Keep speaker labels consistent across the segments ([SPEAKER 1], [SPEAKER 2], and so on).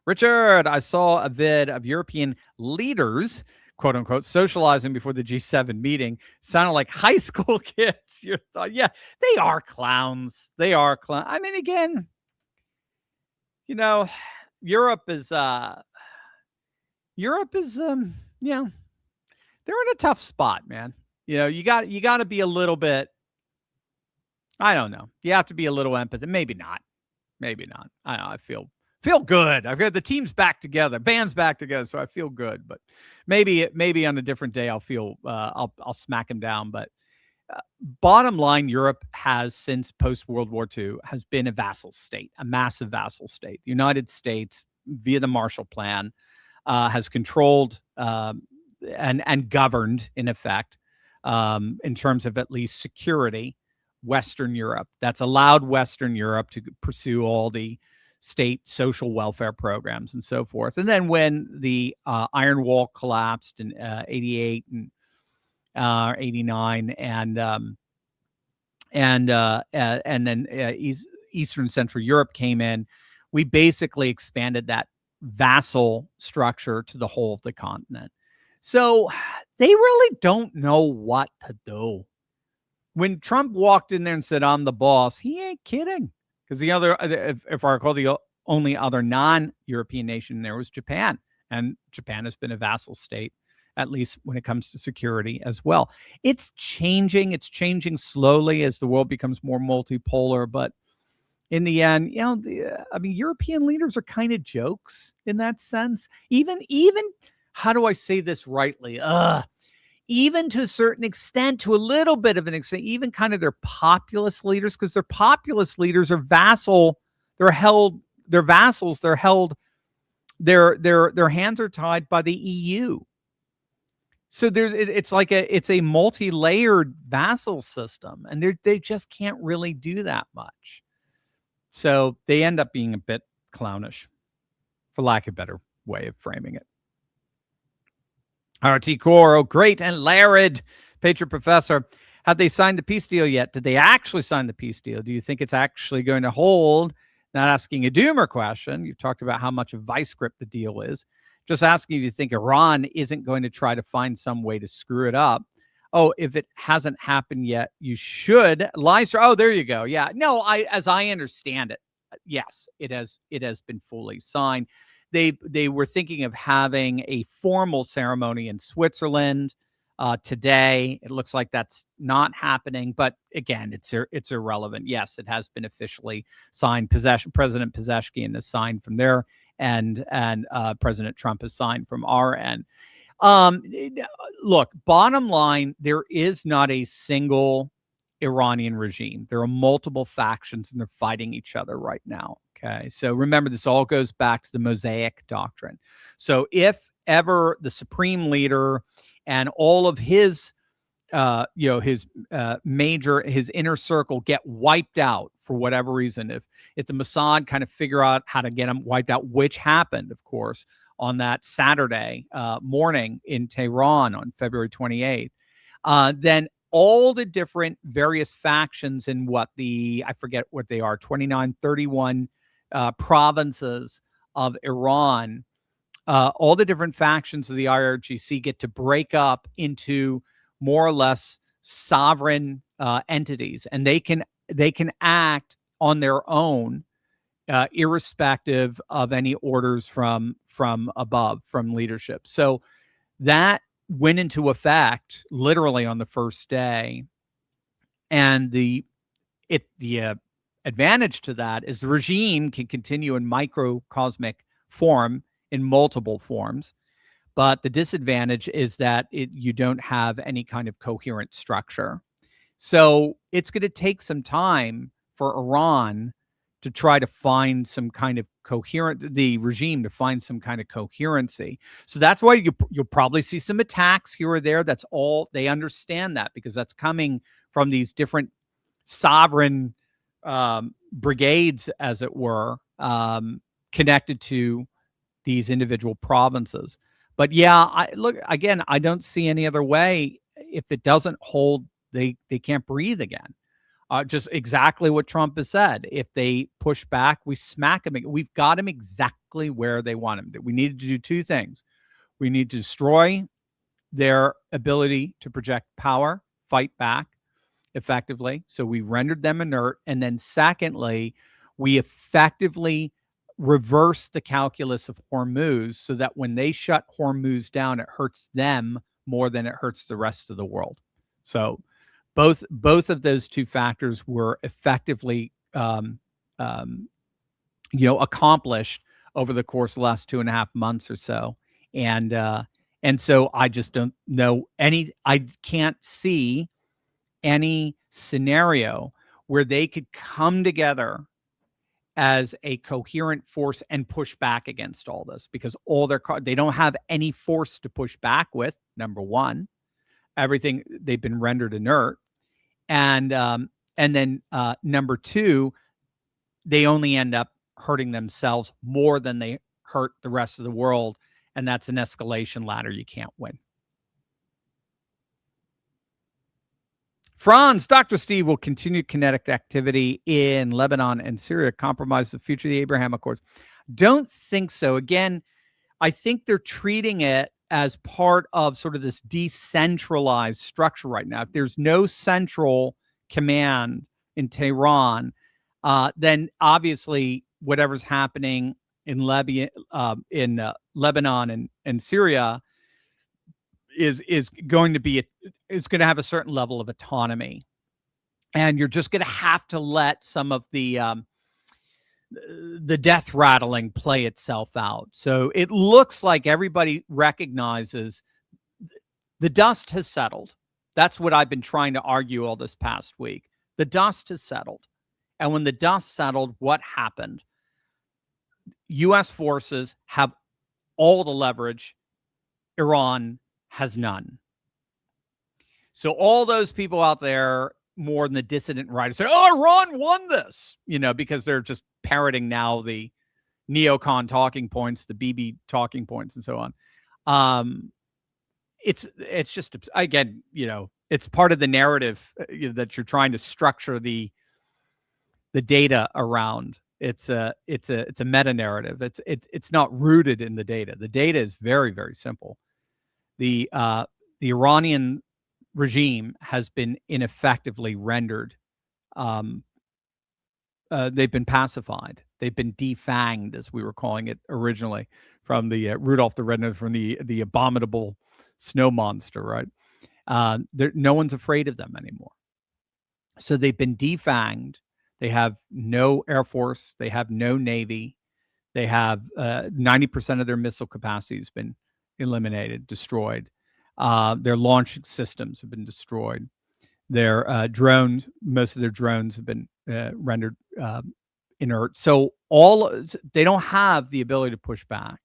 [SPEAKER 1] Richard, I saw a vid of European leaders, quote unquote, socializing before the G7 meeting. Sounded like high school kids. You thought, yeah, they are clowns. They are clowns. I mean, again, you know, Europe is, yeah, they're in a tough spot, man. You know, you got to be a little bit, I don't know. You have to be a little empathetic. Maybe not. Maybe not. I don't know. I feel good. I've got the team's back together, band's back together, so I feel good. But maybe on a different day I'll feel I'll smack him down. But bottom line, Europe has, since post World War II, has been a vassal state, a massive vassal state. The United States, via the Marshall Plan, has controlled and governed, in effect, in terms of at least security, Western Europe. That's allowed Western Europe to pursue all the state social welfare programs and so forth. And then when the Iron Wall collapsed in 88 and 89, and then Eastern Central Europe came in, we basically expanded that vassal structure to the whole of the continent. So they really don't know what to do. When Trump walked in there and said, "I'm the boss," he ain't kidding. Because the other, if I recall, the only other non-European nation there was Japan. And Japan has been a vassal state, at least when it comes to security as well. It's changing. It's changing slowly as the world becomes more multipolar. But in the end, you know, European leaders are kind of jokes in that sense. Even, how do I say this rightly? Even to a certain extent, to a little bit of an extent, even kind of their populist leaders, because their populist leaders are vassal. They're vassals. They're held. Their hands are tied by the EU. So it's a multi-layered vassal system, and they just can't really do that much. So they end up being a bit clownish, for lack of a better way of framing it. RT Core, great and Larid, Patriot Professor. Have they signed the peace deal yet? Did they actually sign the peace deal? Do you think it's actually going to hold? Not asking a doomer question. You've talked about how much of vice grip the deal is. Just asking if you think Iran isn't going to try to find some way to screw it up. Oh, if it hasn't happened yet, you should. Lyser, oh, there you go. Yeah. No, as I understand it, yes, it has been fully signed. They were thinking of having a formal ceremony in Switzerland today. It looks like that's not happening, but again, it's irrelevant. Yes, it has been officially signed. President Pezeshkian has signed from their end, and President Trump has signed from our end. Look, bottom line, there is not a single Iranian regime. There are multiple factions, and they're fighting each other right now. Okay, so remember, this all goes back to the Mosaic doctrine. So if ever the supreme leader and all of his, his inner circle get wiped out for whatever reason, if the Mossad kind of figure out how to get them wiped out, which happened, of course, on that Saturday morning in Tehran on February 28th, then all the different various factions in I forget what they are, 29, 31 provinces of Iran, all the different factions of the IRGC get to break up into more or less sovereign entities, and they can act on their own, irrespective of any orders from above, from leadership. So that went into effect literally on the first day, and the advantage to that is the regime can continue in microcosmic form, in multiple forms, but the disadvantage is that you don't have any kind of coherent structure. So it's going to take some time for Iran to try to find some kind of the regime to find some kind of coherency. So that's why you'll probably see some attacks here or there. That's all. They understand that, because that's coming from these different sovereign brigades, as it were, connected to these individual provinces. But yeah, I don't see any other way. If it doesn't hold, they can't breathe again. Just exactly what Trump has said. If they push back, we smack them. We've got them exactly where they want them. We needed to do two things. We need to destroy their ability to project power, fight back effectively. So we rendered them inert. And then secondly, we effectively reverse the calculus of Hormuz so that when they shut Hormuz down, it hurts them more than it hurts the rest of the world. So both of those two factors were effectively accomplished over the course of the last 2.5 months or so. And so I just don't know I can't see any scenario where they could come together as a coherent force and push back against all this, because they don't have any force to push back with. Number one, everything, they've been rendered inert. And then number two, they only end up hurting themselves more than they hurt the rest of the world. And that's an escalation ladder you can't win. Franz, Dr. Steve, will continue kinetic activity in Lebanon and Syria compromise the future of the Abraham Accords? Don't think so. Again, I think they're treating it as part of sort of this decentralized structure right now. If there's no central command in Tehran, then obviously whatever's happening in Lebanon and Syria is going to have a certain level of autonomy, and you're just going to have to let some of the death rattling play itself out. So it looks like everybody recognizes the dust has settled. That's what I've been trying to argue all this past week. The dust has settled. And when the dust settled, what happened? U.S. forces have all the leverage. Iran has none. So all those people out there, more than the dissident right, say, oh, Iran won this, because they're just parroting now the neocon talking points, the BB talking points, and so on. It's just, again, it's part of the narrative that you're trying to structure the data around. It's a meta narrative. It's not rooted in the data. The data is very, very simple. The Iranian regime has been ineffectively rendered. They've been pacified. They've been defanged, as we were calling it originally, from the Rudolph the Red-Nosed, from the abominable snow monster, right? No one's afraid of them anymore. So they've been defanged. They have no air force. They have no navy. They have 90% of their missile capacity has been eliminated, destroyed. Their launch systems have been destroyed. Their drones, most of their drones have been rendered inert. So they don't have the ability to push back.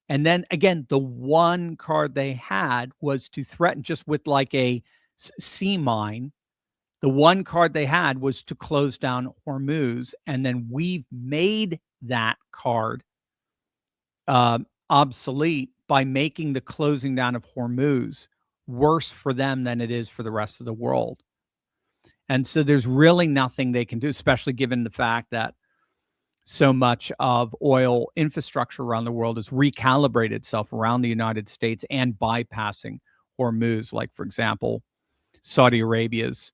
[SPEAKER 1] And then again, the one card they had was to threaten, just with like a sea mine. The one card they had was to close down Hormuz. And then we've made that card obsolete by making the closing down of Hormuz worse for them than it is for the rest of the world. And so there's really nothing they can do, especially given the fact that so much of oil infrastructure around the world has recalibrated itself around the United States and bypassing Hormuz, like, for example, Saudi Arabia's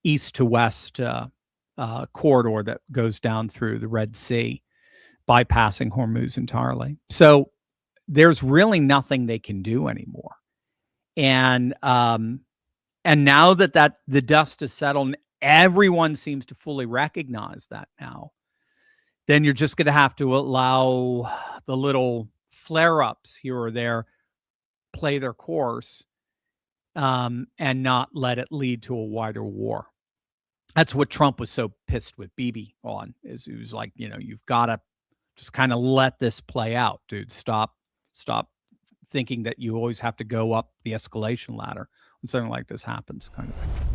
[SPEAKER 1] east to west corridor that goes down through the Red Sea, bypassing Hormuz entirely. So there's really nothing they can do anymore. And now that the dust is settled, and everyone seems to fully recognize that now, then you're just going to have to allow the little flare-ups here or there play their course, and not let it lead to a wider war. That's what Trump was so pissed with Bibi on, is he was like, you've got to just kind of let this play out, dude. Stop thinking that you always have to go up the escalation ladder when something like this happens, kind of thing.